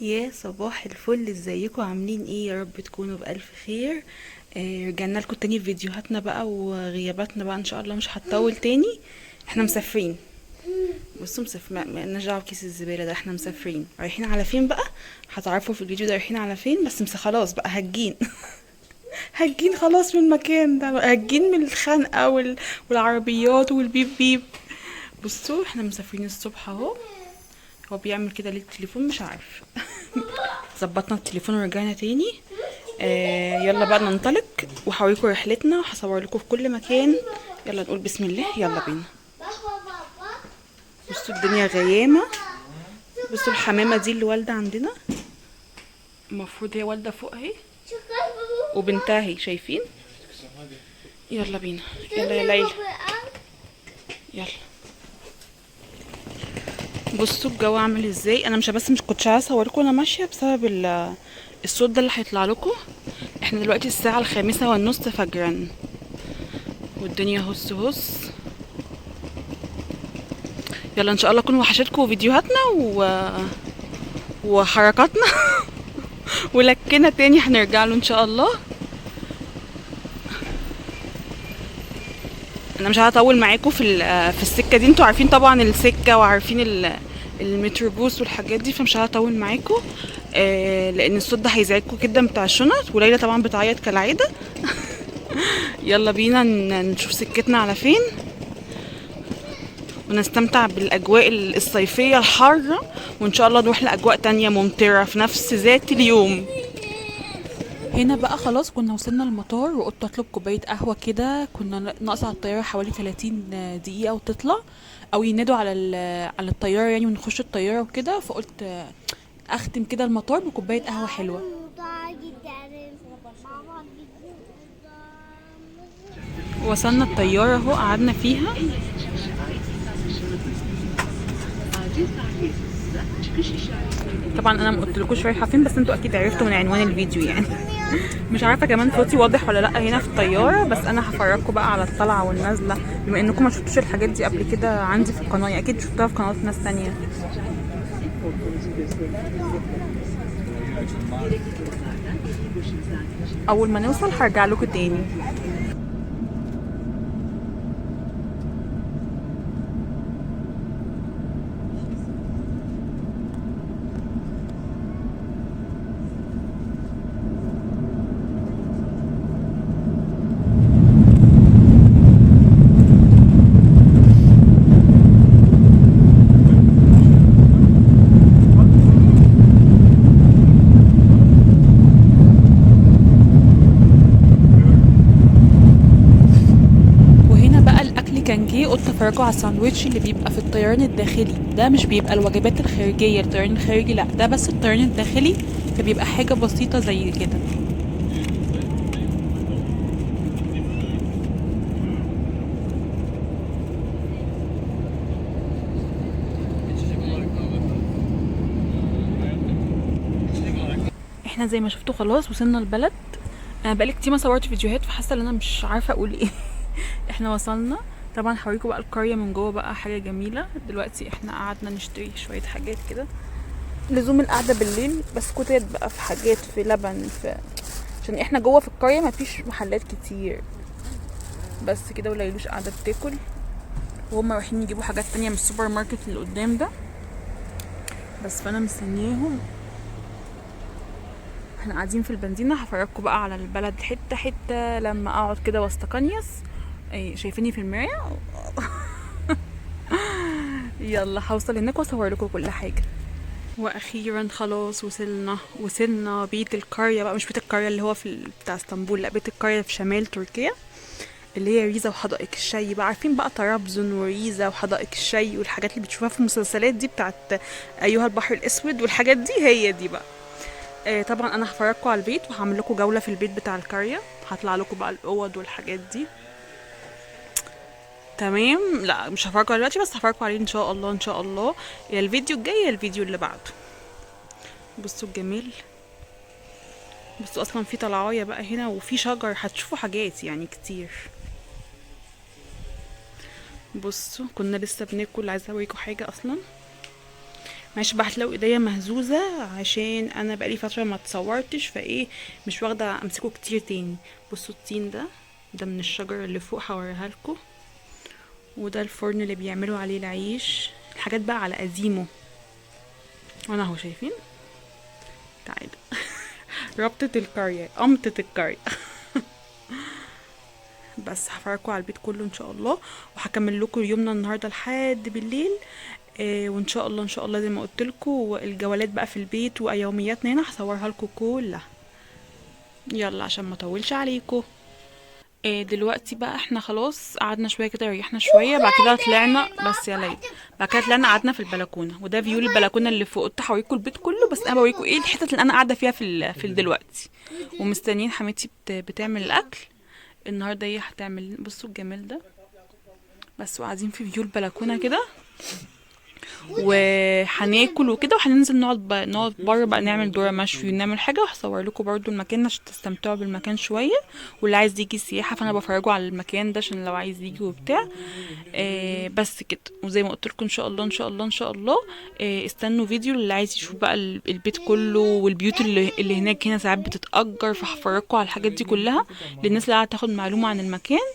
يا صباح الفل، ازيكم؟ عاملين ايه؟ يا رب تكونوا بألف خير. رجعنا لكم تاني في فيديوهاتنا بقى وغياباتنا بقى، ان شاء الله مش هتطول تاني. احنا مسافرين. بصوا مسافر، مالناش دعوه بكيس الزباله ده، احنا مسافرين. رايحين على فين بقى؟ هتعرفوا في الفيديو ده رايحين على فين، بس خلاص بقى هجين. هجين خلاص من المكان ده، هجين من الخنقه والعربيات والبيب بيب. بصوا احنا مسافرين الصبح اهو. هو بيعمل كده ليه التليفون؟ مش عارف. ظبطنا التليفون ورجعنا تاني. يلا بقى ننطلق وهوريكم رحلتنا وهصور لكم في كل مكان. يلا نقول بسم الله، يلا بينا. بصوا الدنيا غيامة. بصوا الحمامة دي اللي والدة عندنا، المفروض هي والدة فوق اهي، وبنتها اهي، شايفين؟ يلا بينا، يلا يا ليلى، يلا. بصوا الجو عامل ازاي. انا مش كنتش عايزه اصوركم وانا ماشيه بسبب الصوت ده اللي هيطلع لكم. احنا دلوقتي الساعه 5:30 فجرا، والدنيا هس هس. يلا ان شاء الله اكون وحشتكم فيديوهاتنا وحركاتنا. ولكنا تاني هنرجع له ان شاء الله. انا مش هطول معاكم في السكه دي، انتوا عارفين طبعا السكه وعارفين المتروبوس والحاجات دي، فمش هطول معاكم. لان الصوت ده هيزعجكم جدا بتاع الشنط، وليلى طبعا بتعيط كالعاده. يلا بينا نشوف سكتنا على فين، ونستمتع بالاجواء الصيفيه الحاره، وان شاء الله نروح لاجواء تانية ممطره في نفس ذات اليوم. هنا بقى خلاص كنا وصلنا المطار، وقلت اطلب كوبايه قهوه كده. كنا ناقصه على الطياره حوالي 30 دقيقه وتطلع، او ينادوا على الطياره يعني، ونخش الطياره وكده. فقلت اختم كده المطار بكوبايه قهوه حلوه. وصلنا الطياره اهو، قعدنا فيها. طبعا انا ما قلتلكوش رايحه فين، بس انتوا اكيد عرفتوا من عنوان الفيديو يعني. مش عارفه كمان صوتي واضح ولا لا هنا في الطياره، بس انا هفرجكم بقى على الطلعه والنازله، بما انكم ما شفتوش الحاجات دي قبل كده عندي في القناه، يعني اكيد شفتوها في قنوات ناس تانية. اول ما نوصل هرجع لكم تاني. وهنا بقى الاكل كان جه، قلت افرجوا على الساندوتش اللي بيبقى في الطيران الداخلي ده. مش بيبقى الوجبات الخارجيه الطيران الخارجي، لا ده بس الطيران الداخلي، فبيبقى حاجه بسيطه زي كده. احنا زي ما شفتوا خلاص وصلنا البلد. انا بقالي كتير ما صورت فيديوهات، فحاسه ان انا مش عارفه اقول ايه. احنا وصلنا. طبعا هوريكم بقى القريه من جوه، بقى حاجه جميله. دلوقتي احنا قعدنا نشتري شويه حاجات كده، لزوم القعده بالليل، بسكوتات بقى، في حاجات، في لبن، في عشان احنا جوه في القريه مفيش محلات كتير. بس كده، وليلوش قاعده بتاكل، وهم رايحين يجيبوا حاجات تانية من السوبر ماركت اللي قدام ده. بس فانا مستنياهم. احنا قاعدين في البنزينة. هفرجكم بقى على البلد حتة حتة لما اقعد كده واستقنيس. اي شايفيني في المراية. يلا هوصل هناك واصور لكم كل حاجة. واخيرا خلاص وصلنا بيت القرية بقى، مش بيت القرية اللي هو بتاع اسطنبول، لا بيت القرية في شمال تركيا، اللي هي ريزا وحدائق الشاي بقى. عارفين بقى طرابزون وريزا وحدائق الشاي والحاجات اللي بتشوفوها في المسلسلات دي بتاعت ايها البحر الاسود والحاجات دي، هي دي بقى. طبعا انا هفرجكم على البيت وهعمل لكم جوله في البيت بتاع القريه، هطلع لكم بقى الاوض والحاجات دي. تمام. لا مش هفرجكم دلوقتي، بس هفرجكم عليه ان شاء الله ان شاء الله، يا الفيديو الجاي يا الفيديو اللي بعده. بصوا الجمال. بصوا اصلا في طلعايه بقى هنا، وفي شجر، هتشوفوا حاجات يعني كتير. بصوا كنا لسه بناكل، عايزه اوريكم حاجه اصلا. ماشي بقى، هتلاقوا ايديا مهزوزه عشان انا بقالي فتره ما اتصورتش، فايه مش واخده امسكه كتير تاني. بصوا التين ده من الشجر اللي فوق، هوريها لكم. وده الفرن اللي بيعملوا عليه العيش، الحاجات بقى على قديمه. وانا اهو شايفين. تعالوا ربطة القرية، قمطة القرية. بس هفرجكم على البيت كله ان شاء الله، وهكمل لكم يومنا النهارده لحد بالليل. وان شاء الله ان شاء الله زي ما قلت لكم، الجولات بقى في البيت ويومياتنا هنا هصورها لكم كلها. يلا عشان ما اطولش عليكم. دلوقتي بقى احنا خلاص قعدنا شويه كده، ريحنا شويه، بعد كده طلعنا. بس يا ليلى، بعد كده طلعنا قعدنا في البلكونه، وده فيو البلكونه اللي فوق. قلت هوريكم البيت كله، بس انا بوريكم ايه الحتت اللي انا قاعده فيها في دلوقتي. ومستنيين حماتي بتعمل الاكل النهارده. هي هتعمل، بصوا الجمال ده. بس وقاعدين في فيو البلكونه كده، وهناكل وكده، وهننزل نقعد بره بقى، نعمل دورة مشوي ونعمل حاجة، وهصور لكم برضو المكان عشان تستمتعوا بالمكان شوية. واللي عايز يجي سياحة فانا بفرجه على المكان ده عشان لو عايز يجي وبتاع. بس كده. وزي ما قلت لكم ان شاء الله ان شاء الله ان شاء الله استنوا فيديو اللي عايز يشوف بقى البيت كله والبيوت اللي هناك. هنا ساعات بتتأجر، فهفرجكم على الحاجات دي كلها للناس اللي عايزة تاخد معلومة عن المكان.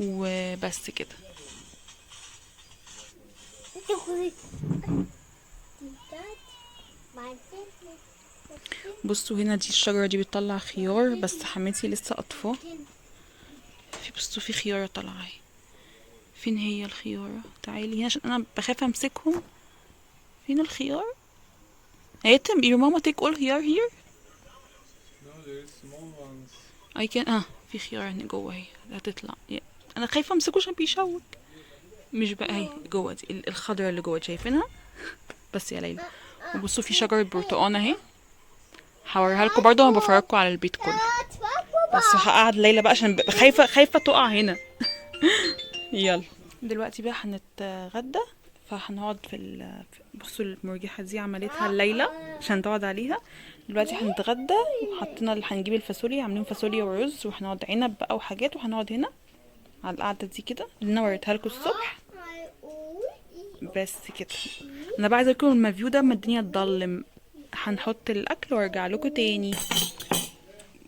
وبس كده. بصوا هنا دي الشجرة دي بتطلع خيار، بس حماتي لسه قطفاه. بصوا في خيارة طالعة اهي. فين هي الخيارة؟ تعالي هنا عشان انا بخاف امسكهم. فين الخيار؟ هيتم your mama take all here here. No, there is small ones. I can في خيار هنا جوه اهي هتطلع. انا خايفة امسكه عشان بيشوك. مش بقى اهي جوه دي الخضرة اللي جوه شايفينها. بس يا ليلى، وبصوا في شجرة برتقان اهي، هوريها لكم برضه وانا بفرجكم على البيت كله. بس هقعد ليلى بقى عشان خايفة تقع هنا. يلا دلوقتي بقى هنتغدى، فهنقعد بصوا المرجحة دي عملتها الليلة عشان تقعد عليها. دلوقتي هنتغدى، وحطينا هنجيب الفاصوليا، عاملين فاصوليا ورز، وهنقعد عنب بقى وحاجات، وهنقعد هنا على القعدة دي كده اللي انا وريتها لكم الصبح. بس كده. انا بقى عايزه لكم المفيو ده اما الدنيا تضلم. هنحط الاكل وارجع لكم تاني.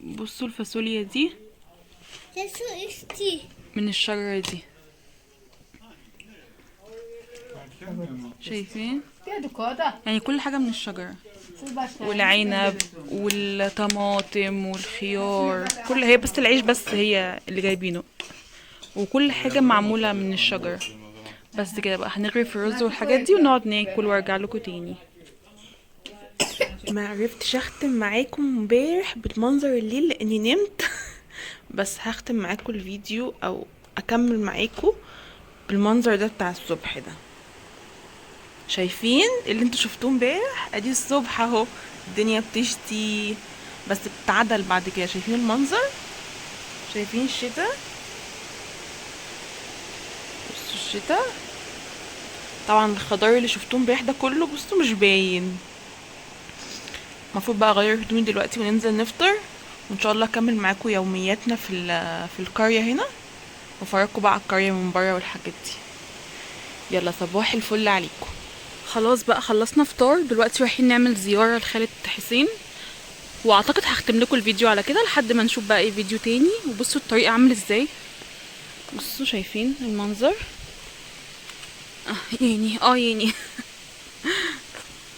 بصوا الفاصوليا دي من الشجرة دي، شايفين؟ يعني كل حاجة من الشجرة، والعنب والطماطم والخيار، كل هي بس العيش بس هي اللي جايبينه، وكل حاجة معمولة من الشجرة. بس كده بقى هنغرف الرز والحاجات دي ونقعد ناكل وارجع لكم تاني. ما عرفتش اختم معاكم امبارح بالمنظر الليل لاني نمت. بس هختم معاكم الفيديو او اكمل معاكم بالمنظر ده بتاع الصبح ده. شايفين اللي انتوا شفتوه امبارح؟ ادي الصبح اهو، الدنيا بتشتي بس بتعدل بعد كده. شايفين المنظر؟ شايفين الشتاء؟ بصوا الشتاء. طبعا الخضار اللي شفتوه امبارح ده كله بصوا مش باين. المفروض بقى اغير هدومي دلوقتي وننزل نفطر، وان شاء الله اكمل معاكم يومياتنا في القريه هنا، وافرجكم بقى على القريه من بره والحاجات دي. يلا صباح الفل عليكم. خلاص بقى خلصنا فطار، دلوقتي رايحين نعمل زياره لخالة حسين، واعتقد هختم لكم الفيديو على كده لحد ما نشوف بقى ايه فيديو تاني. وبصوا الطريق عامل ازاي، بصوا شايفين المنظر. يعني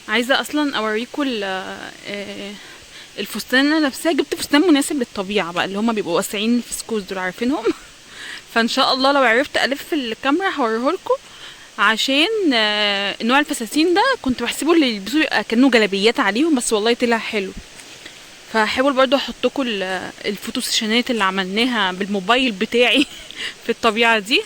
عايزه اصلا اوريكم الفستان اللي انا لابساه. جبت فستان مناسب للطبيعه بقى، اللي هما بيبقوا واسعين الفسكوس دول، عارفينهم. فان شاء الله لو عرفت الف الكاميرا هوريهولكم، عشان نوع الفساتين ده كنت بحسبه اللي يلبسوا كانه جلابيات عليهم، بس والله طلع حلو. فهحاول برضو احطكم الفوتو سيشنات اللي عملناها بالموبايل بتاعي في الطبيعه دي.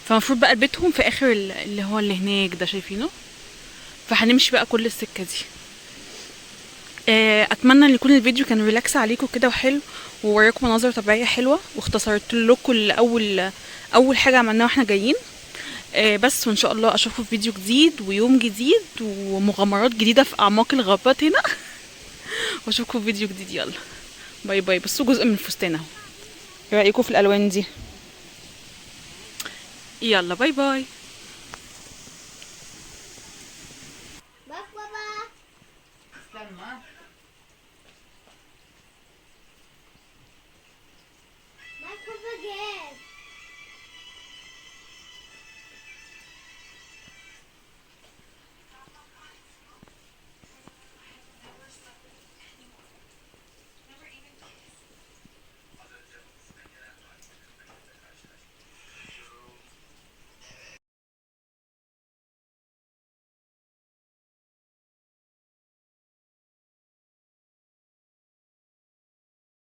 فمفروض بقى بيتهم في اخر اللي هو اللي هناك ده، شايفينه؟ فهنمشي بقى كل السكه دي. اتمنى ان يكون الفيديو كان ريلاكس عليكم كده وحلو، ووراكم مناظر طبيعيه حلوه، واختصرت لكم اول حاجه عملناها واحنا جايين. بس وان شاء الله اشوفكم في فيديو جديد ويوم جديد ومغامرات جديده في اعماق الغابات هنا. واشوفكم في فيديو جديد. يلا باي باي. بصوا جزء من الفستان اهو، ايه رايكم في الالوان دي؟ يلا باي باي.